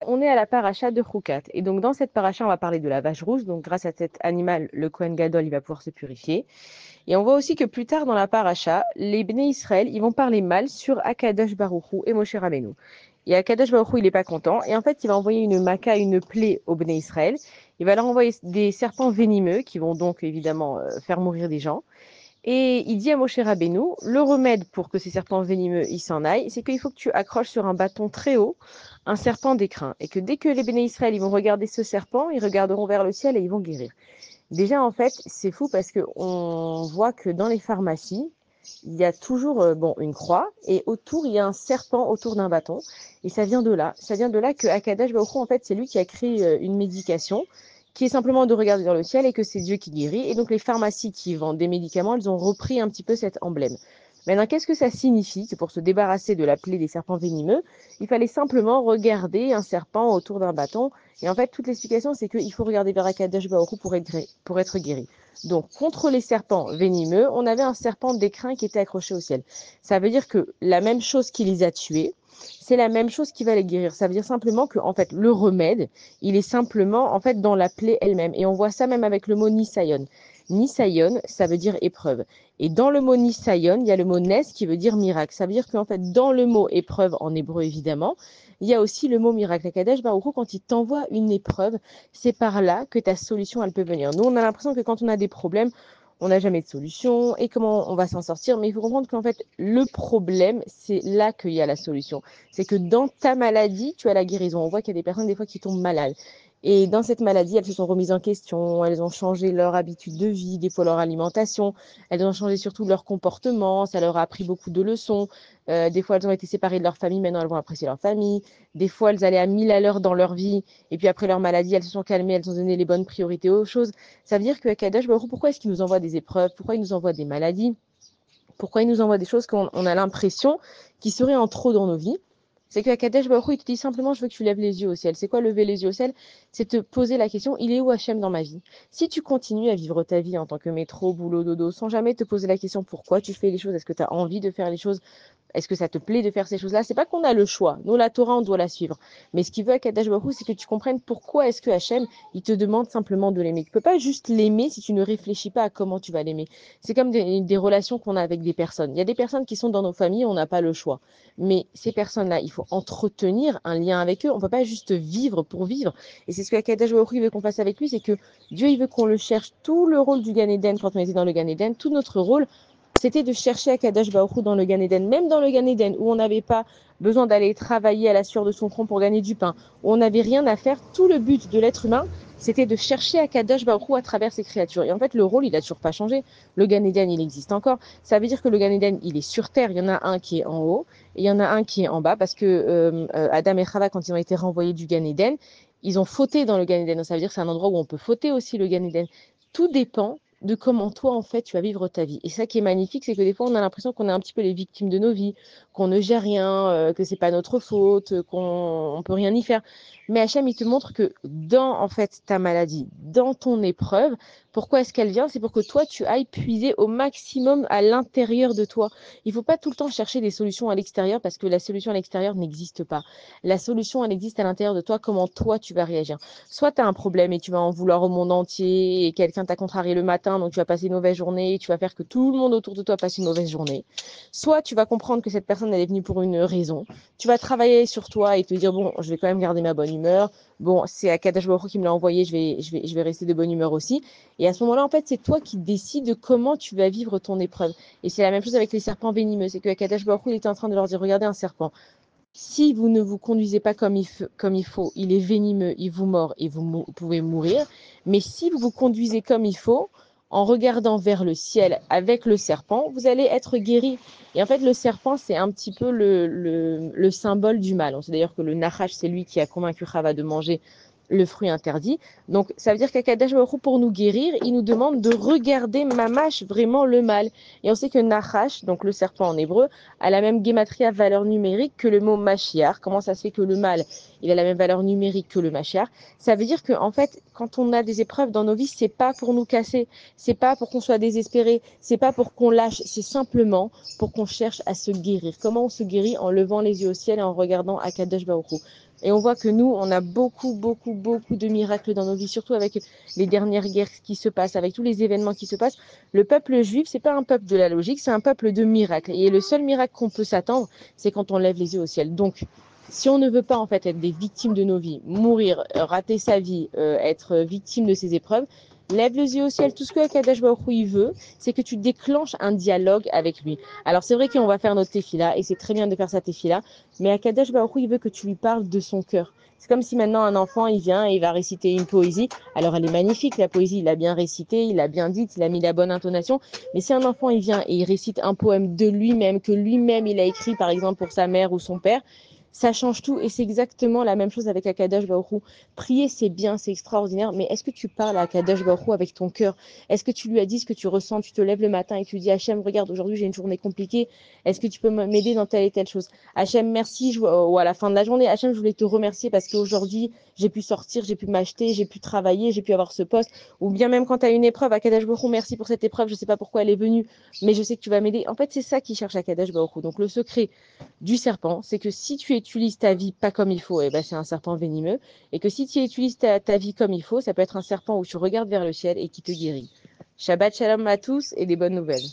on est à la paracha de Choukat. Et donc, dans cette paracha, on va parler de la vache rouge. Donc, grâce à cet animal, le Kohen Gadol, il va pouvoir se purifier. Et on voit aussi que plus tard dans la paracha, les Bnei Israël, ils vont parler mal sur Akadosh Baruch Hu et Moshe Rabbeinu. Et Akadosh Baruch Hu, il n'est pas content. Et en fait, il va envoyer une maca, une plaie aux Bnei Israël. Il va leur envoyer des serpents venimeux qui vont donc évidemment faire mourir des gens. Et il dit à Moshe Rabbeinu, le remède pour que ces serpents venimeux ils s'en aillent, c'est qu'il faut que tu accroches sur un bâton très haut un serpent d'écrin. Et que dès que les Béné Israël ils vont regarder ce serpent, ils regarderont vers le ciel et ils vont guérir. Déjà, en fait, c'est fou parce qu'on voit que dans les pharmacies, il y a toujours une croix et autour, il y a un serpent autour d'un bâton. Et ça vient de là. Ça vient de là que Akadosh Baruch Hu, en fait, c'est lui qui a créé une médication qui est simplement de regarder dans le ciel et que c'est Dieu qui guérit. Et donc, les pharmacies qui vendent des médicaments, elles ont repris un petit peu cet emblème. Maintenant, qu'est-ce que ça signifie? Que pour se débarrasser de la plaie des serpents venimeux, il fallait simplement regarder un serpent autour d'un bâton. Et en fait, toute l'explication, c'est qu'il faut regarder vers Akadosh Baruch Hu pour être guéri. Donc, contre les serpents venimeux, on avait un serpent d'écrin qui était accroché au ciel. Ça veut dire que la même chose qui les a tués, c'est la même chose qui va les guérir. Ça veut dire simplement que, en fait, le remède, il est simplement, en fait, dans la plaie elle-même. Et on voit ça même avec le mot Nisayon. Nisayon, ça veut dire épreuve. Et dans le mot Nisayon, il y a le mot Nes qui veut dire miracle. Ça veut dire qu'en fait, dans le mot épreuve, en hébreu évidemment, il y a aussi le mot miracle. Akadosh Baruch Hu, quand il t'envoie une épreuve, c'est par là que ta solution, elle peut venir. Nous, on a l'impression que quand on a des problèmes, on n'a jamais de solution et comment on va s'en sortir. Mais il faut comprendre qu'en fait, le problème, c'est là qu'il y a la solution. C'est que dans ta maladie, tu as la guérison. On voit qu'il y a des personnes, des fois, qui tombent malades. Et dans cette maladie, elles se sont remises en question, elles ont changé leur habitude de vie, des fois leur alimentation, elles ont changé surtout leur comportement, ça leur a appris beaucoup de leçons. Des fois, elles ont été séparées de leur famille, maintenant elles vont apprécier leur famille. Des fois, elles allaient à 1000 à l'heure dans leur vie, et puis après leur maladie, elles se sont calmées, elles ont donné les bonnes priorités aux choses. Ça veut dire que Kadosh Baruch Hu, pourquoi est-ce qu'il nous envoie des épreuves? Pourquoi il nous envoie des maladies? Pourquoi il nous envoie des choses qu'on a l'impression qui seraient en trop dans nos vies? C'est que Kadesh Baruch Hu, il te dit simplement, je veux que tu lèves les yeux au ciel. C'est quoi lever les yeux au ciel? C'est te poser la question, il est où Hachem dans ma vie? Si tu continues à vivre ta vie en tant que métro, boulot, dodo, sans jamais te poser la question pourquoi tu fais les choses, est-ce que tu as envie de faire les choses, est-ce que ça te plaît de faire ces choses-là? C'est pas qu'on a le choix. Nous, la Torah, on doit la suivre. Mais ce qu'il veut à Kadesh Baruch Hu, c'est que tu comprennes pourquoi est-ce que Hachem, il te demande simplement de l'aimer. Tu peux pas juste l'aimer si tu ne réfléchis pas à comment tu vas l'aimer. C'est comme des relations qu'on a avec des personnes. Il y a des personnes qui sont dans nos familles, on n'a pas le choix. Mais ces personnes-là, il faut entretenir un lien avec eux. On ne peut pas juste vivre pour vivre. Et c'est ce que Kadesh Baruch Hu veut qu'on fasse avec lui, c'est que Dieu, il veut qu'on le cherche. Tout le rôle du Gan Eden, quand on était dans le Gan Eden, tout notre rôle, c'était de chercher Akadosh Baruch Hu dans le Gan Eden, même dans le Gan Eden, où on n'avait pas besoin d'aller travailler à la sueur de son front pour gagner du pain, où on n'avait rien à faire. Tout le but de l'être humain, c'était de chercher Akadosh Baruch Hu à travers ses créatures. Et en fait, le rôle, il n'a toujours pas changé. Le Gan Eden, il existe encore. Ça veut dire que le Gan Eden, il est sur terre. Il y en a un qui est en haut et il y en a un qui est en bas, parce que Adam et Chava, quand ils ont été renvoyés du Gan Eden, ils ont fauté dans le Gan Eden. Donc, ça veut dire que c'est un endroit où on peut fauter aussi, le Gan Eden. Tout dépend de comment toi, en fait, tu vas vivre ta vie. Et ça qui est magnifique, c'est que des fois, on a l'impression qu'on est un petit peu les victimes de nos vies, qu'on ne gère rien, que c'est pas notre faute, qu'on peut rien y faire. Mais Hachem, il te montre que dans, en fait, ta maladie, dans ton épreuve, pourquoi est-ce qu'elle vient? C'est pour que toi, tu ailles puiser au maximum à l'intérieur de toi. Il faut pas tout le temps chercher des solutions à l'extérieur parce que la solution à l'extérieur n'existe pas. La solution, elle existe à l'intérieur de toi, comment toi, tu vas réagir. Soit tu as un problème et tu vas en vouloir au monde entier et quelqu'un t'a contrarié le matin, donc tu vas passer une mauvaise journée et tu vas faire que tout le monde autour de toi passe une mauvaise journée. Soit tu vas comprendre que cette personne, elle est venue pour une raison. Tu vas travailler sur toi et te dire, bon, je vais quand même garder ma bonne humeur. Bon, c'est Akadosh Baruch Hu qui me l'a envoyé, je vais rester de bonne humeur aussi. Et à ce moment-là, en fait, c'est toi qui décides de comment tu vas vivre ton épreuve. Et c'est la même chose avec les serpents venimeux. C'est que Akadosh Baruch Hu, il était en train de leur dire, regardez un serpent. Si vous ne vous conduisez pas comme il faut, il est venimeux, il vous mord et vous pouvez mourir. Mais si vous vous conduisez comme il faut, en regardant vers le ciel avec le serpent, vous allez être guéri. Et en fait, le serpent, c'est un petit peu le symbole du mal. On sait d'ailleurs que le Nachash, c'est lui qui a convaincu Chava de manger le fruit interdit. Donc, ça veut dire qu'Akadosh Baruch Hu, pour nous guérir, il nous demande de regarder mamash, vraiment le mal. Et on sait que Nachash, donc le serpent en hébreu, a la même gématria valeur numérique que le mot Mashiach. Comment ça se fait que le mal, il a la même valeur numérique que le Mashiach? Ça veut dire que, en fait, quand on a des épreuves dans nos vies, c'est pas pour nous casser, c'est pas pour qu'on soit désespéré, c'est pas pour qu'on lâche, c'est simplement pour qu'on cherche à se guérir. Comment on se guérit? En levant les yeux au ciel et en regardant Akadosh Baruch Hu. Et on voit que nous, on a beaucoup, beaucoup, beaucoup de miracles dans nos vies, surtout avec les dernières guerres qui se passent, avec tous les événements qui se passent. Le peuple juif, c'est pas un peuple de la logique, c'est un peuple de miracles. Et le seul miracle qu'on peut s'attendre, c'est quand on lève les yeux au ciel. Donc, si on ne veut pas en fait être des victimes de nos vies, mourir, rater sa vie, être victime de ces épreuves, lève les yeux au ciel. Tout ce que Akadosh Baruch Hu, il veut, c'est que tu déclenches un dialogue avec lui. Alors c'est vrai qu'on va faire notre tefila, et c'est très bien de faire sa tefila, mais Akadosh Baruch Hu, il veut que tu lui parles de son cœur. C'est comme si maintenant un enfant, il vient et il va réciter une poésie. Alors elle est magnifique, la poésie, il a bien récité, il a bien dit, il a mis la bonne intonation. Mais si un enfant, il vient et il récite un poème de lui-même, que lui-même, il a écrit, par exemple, pour sa mère ou son père, ça change tout. Et c'est exactement la même chose avec Akadosh Baruch Hu. Prier, c'est bien, c'est extraordinaire, mais est-ce que tu parles à Akadosh Baruch Hu avec ton cœur? Est-ce que tu lui as dit ce que tu ressens? Tu te lèves le matin et tu dis, Hachem, regarde, aujourd'hui j'ai une journée compliquée. Est-ce que tu peux m'aider dans telle et telle chose? Hachem, merci. Ou à la fin de la journée, Hachem, je voulais te remercier parce qu'aujourd'hui, j'ai pu sortir, j'ai pu m'acheter, j'ai pu travailler, j'ai pu avoir ce poste. Ou bien même quand tu as une épreuve, Akadosh Baruch Hu, merci pour cette épreuve, je ne sais pas pourquoi elle est venue, mais je sais que tu vas m'aider. En fait, c'est ça qui cherche Akadosh Baruch Hu. Donc le secret du serpent, c'est que si tu utilises ta vie pas comme il faut, eh ben, c'est un serpent venimeux. Et que si tu utilises ta vie comme il faut, ça peut être un serpent où tu regardes vers le ciel et qui te guérit. Shabbat shalom à tous et des bonnes nouvelles.